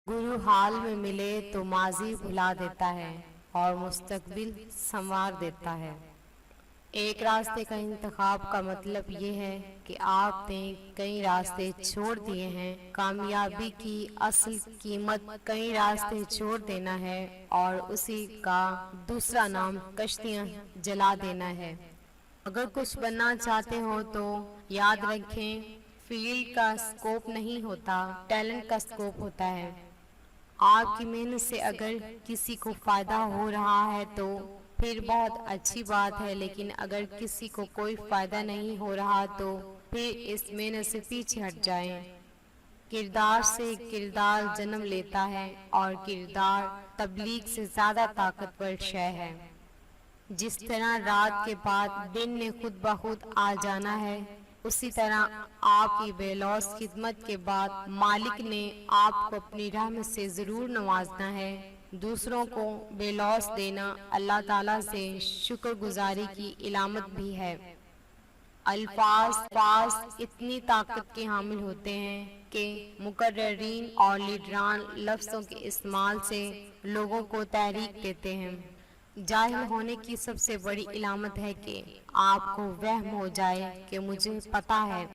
गुरु हाल में मिले तो माजी भुला देता है और मुस्तकबिल संवार देता है। एक रास्ते का इंतखाब का मतलब ये है कि आपने कई रास्ते छोड़ दिए हैं। कामयाबी की असल कीमत कई रास्ते छोड़ देना है और उसी का दूसरा नाम कश्तियाँ जला देना है। अगर कुछ बनना चाहते हो तो याद रखें, फील्ड का स्कोप नहीं होता, टैलेंट का स्कोप होता है। आपकी मेहनत से अगर किसी को फायदा हो रहा है तो फिर बहुत अच्छी बात है, लेकिन अगर किसी को कोई फायदा नहीं हो रहा तो फिर इस मेहनत से पीछे हट जाएं। किरदार से किरदार जन्म लेता है और किरदार तबलीग से ज्यादा ताकतवर शय है। जिस तरह रात के बाद दिन ने खुद ब खुद आ जाना है, उसी तरह आपकी बेलौस खिदमत के बाद मालिक ने आपको अपनी रहमत से जरूर नवाजना है। दूसरों को बेलौस देना अल्लाह ताला से शुक्रगुजारी की इलामत भी है। अल्फाज इतनी ताकत के हामिल होते हैं कि मुकर्ररीन और लीडरान लफ्ज़ों के इस्तेमाल से लोगों को तहरीक देते हैं। जाहिल होने की सबसे बड़ी इलामत है कि आपको वहम हो जाए कि मुझे पता है